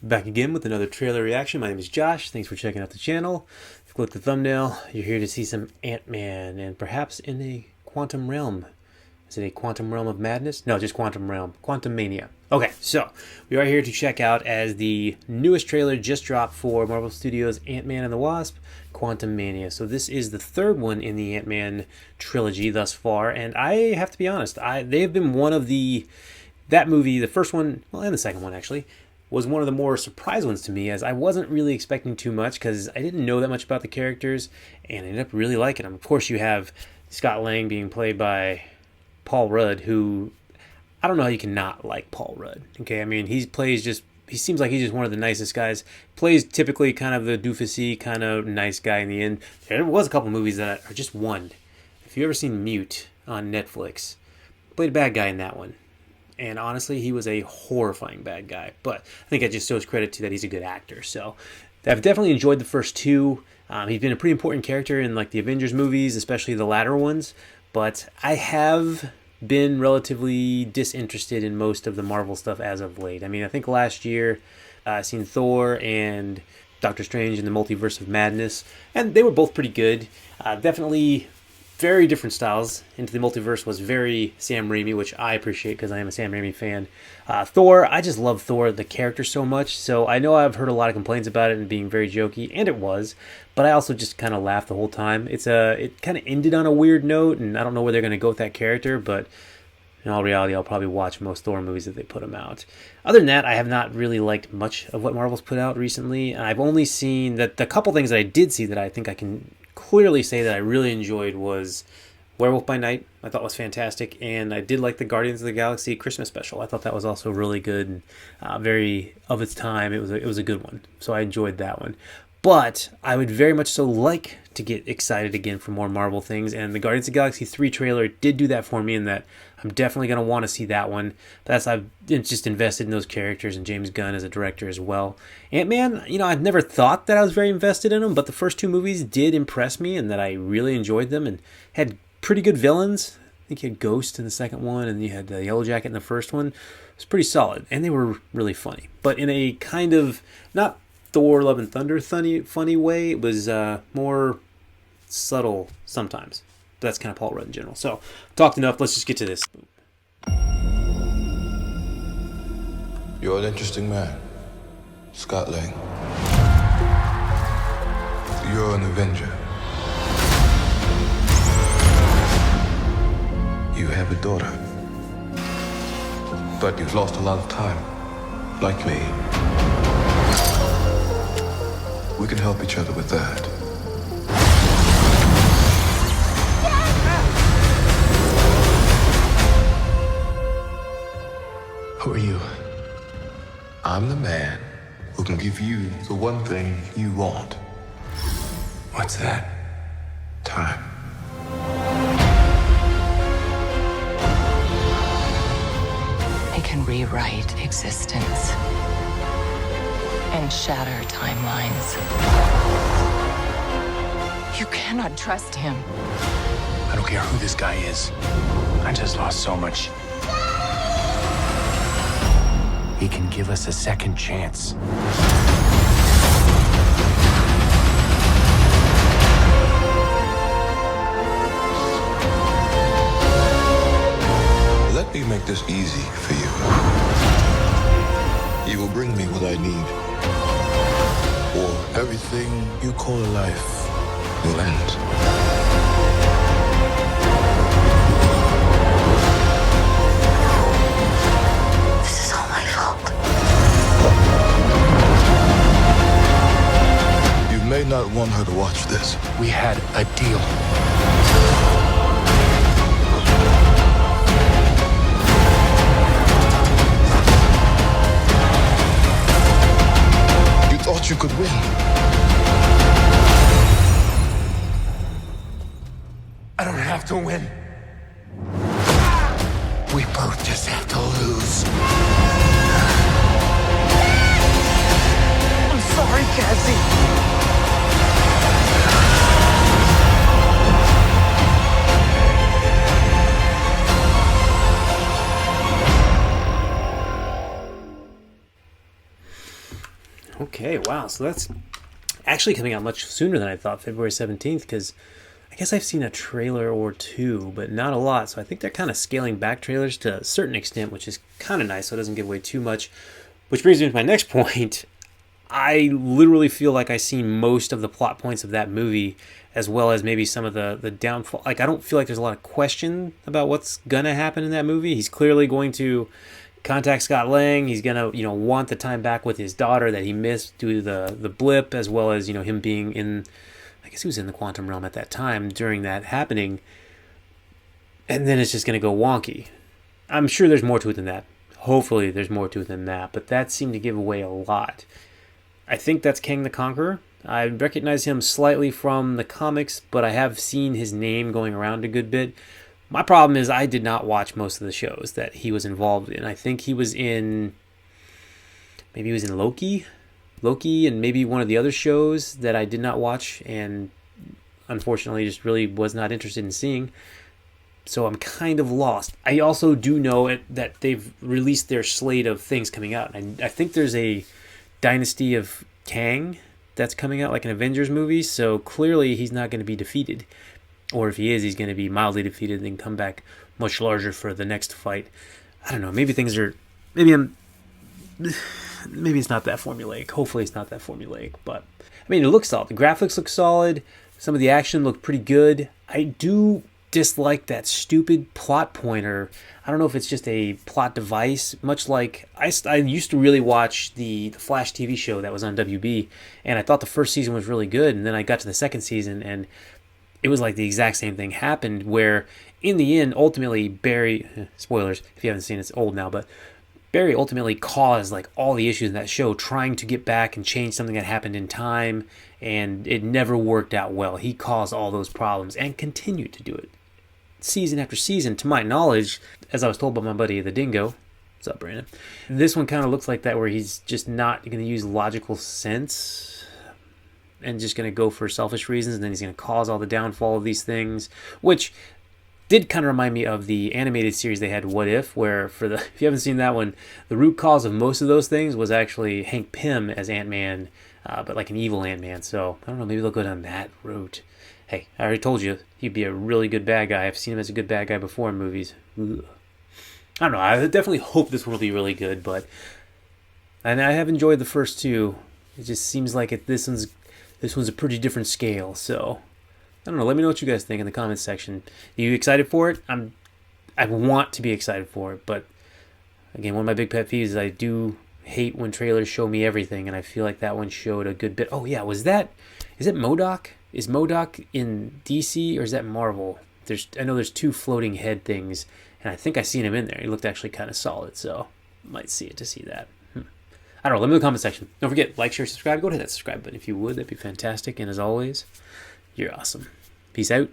Back again with another trailer reaction. My name is Josh. Thanks for checking out the channel. If you click the thumbnail, you're here to see some Ant-Man, and perhaps in a quantum realm. Is it a quantum realm of madness? No, just quantum realm. Quantumania. Okay, so we are here to check out as the newest trailer just dropped for Marvel Studios' Ant-Man and the Wasp, Quantumania. So this is the third one in the Ant-Man trilogy thus far, and I have to be honest, they have been one of that movie, the first one, well, and the second one actually, was one of the more surprise ones to me, as I wasn't really expecting too much because I didn't know that much about the characters, and I ended up really liking them. Of course, you have Scott Lang being played by Paul Rudd, who I don't know how you can not like Paul Rudd. Okay, I mean, he seems like he's just one of the nicest guys. Plays typically kind of the doofusy, kind of nice guy in the end. There was a couple movies that are just one. If you've ever seen Mute on Netflix, played a bad guy in that one. And honestly, he was a horrifying bad guy. But I think that just shows credit to that he's a good actor. So I've definitely enjoyed the first two. He's been a pretty important character in like the Avengers movies, especially the latter ones. But I have been relatively disinterested in most of the Marvel stuff as of late. I mean, I think last year I seen Thor and Doctor Strange in the Multiverse of Madness, and they were both pretty good. Definitely very different styles. Into the Multiverse was very Sam Raimi, which I appreciate because I am a Sam Raimi fan. Thor, I just love Thor, the character, so much. So I know I've heard a lot of complaints about it and being very jokey, and it was. But I also just kind of laughed the whole time. It kind of ended on a weird note, and I don't know where they're going to go with that character. But in all reality, I'll probably watch most Thor movies if they put them out. Other than that, I have not really liked much of what Marvel's put out recently. I've only seen that the couple things that I did see that I think I can clearly say that I really enjoyed was Werewolf by Night. I thought was fantastic, and I did like the Guardians of the Galaxy Christmas special. I thought that was also really good and very of its time. It was a good one, so I enjoyed that one. But I would very much so like to get excited again for more Marvel things, and the Guardians of the Galaxy 3 trailer did do that for me, in that I'm definitely going to want to see that one. I've just invested in those characters and James Gunn as a director as well. Ant-Man, I've never thought that I was very invested in him, but the first two movies did impress me, and that I really enjoyed them and had pretty good villains. I think you had Ghost in the second one, and you had Yellow Jacket in the first one. It was pretty solid, and they were really funny. But in a kind of, not Thor Love and Thunder funny way, it was more subtle sometimes. But that's kind of Paul Rudd in general. So, talked enough, let's just get to this. You're an interesting man, Scott Lang. You're an Avenger. You have a daughter. But you've lost a lot of time, like me. We can help each other with that. Who are you? I'm the man who can give you the one thing you want. What's that? Time. I can rewrite existence and shatter timelines. You cannot trust him. I don't care who this guy is. I just lost so much. He can give us a second chance. Let me make this easy for you. You will bring me what I need, or everything you call a life will end. This is all my fault. You may not want her to watch this. We had a deal. Thought you could win. I don't have to win. We both just have to lose. I'm sorry, Cassie. Okay, wow. So that's actually coming out much sooner than I thought, February 17th, because I guess I've seen a trailer or two, but not a lot. So I think they're kind of scaling back trailers to a certain extent, which is kind of nice, so it doesn't give away too much. Which brings me to my next point. I literally feel like I see most of the plot points of that movie, as well as maybe some of the downfall. Like, I don't feel like there's a lot of question about what's gonna happen in that movie. He's clearly going to contact Scott Lang. He's gonna, want the time back with his daughter that he missed due to the blip, as well as him being in. I guess he was in the quantum realm at that time during that happening. And then it's just gonna go wonky. I'm sure there's more to it than that. Hopefully, there's more to it than that. But that seemed to give away a lot. I think that's Kang the Conqueror. I recognize him slightly from the comics, but I have seen his name going around a good bit. My problem is I did not watch most of the shows that he was involved in. I think he was in... Maybe he was in Loki? Loki and maybe one of the other shows that I did not watch and unfortunately just really was not interested in seeing. So I'm kind of lost. I also do know that they've released their slate of things coming out. I think there's a Dynasty of Kang that's coming out, like an Avengers movie, so clearly he's not going to be defeated. Or if he is, he's going to be mildly defeated and then come back much larger for the next fight. I don't know, maybe things are... Maybe it's not that formulaic. Hopefully it's not that formulaic, but... I mean, it looks solid. The graphics look solid. Some of the action looked pretty good. I do dislike that stupid plot pointer. I don't know if it's just a plot device, much like I used to really watch the Flash TV show that was on WB, and I thought the first season was really good, and then I got to the second season, and it was like the exact same thing happened, where in the end, ultimately, Barry, spoilers, if you haven't seen it, it's old now, but Barry ultimately caused like all the issues in that show, trying to get back and change something that happened in time, and it never worked out well. He caused all those problems and continued to do it. Season after season, to my knowledge, as I was told by my buddy the Dingo. What's up, Brandon? This one kind of looks like that, where he's just not going to use logical sense and just going to go for selfish reasons, and then he's going to cause all the downfall of these things, which did kind of remind me of the animated series they had, What If, where if you haven't seen that one, the root cause of most of those things was actually Hank Pym as Ant-Man, but like an evil Ant-Man. So I don't know, maybe they'll go down that route. Hey, I already told you, he'd be a really good bad guy. I've seen him as a good bad guy before in movies. Ugh. I don't know, I definitely hope this one will be really good, and I have enjoyed the first two. It just seems like this one's a pretty different scale, so I don't know, let me know what you guys think in the comments section. Are you excited for it? I want to be excited for it, but again, one of my big pet peeves is I do hate when trailers show me everything, and I feel like that one showed a good bit. Oh yeah, is it MODOK? Is MODOK in DC or is that Marvel? I know there's two floating head things, and I think I seen him in there. He looked actually kind of solid, so might see it to see that. I don't know, let me know in the comment section. Don't forget, like, share, subscribe. Go to that subscribe button if you would. That'd be fantastic. And as always, you're awesome. Peace out.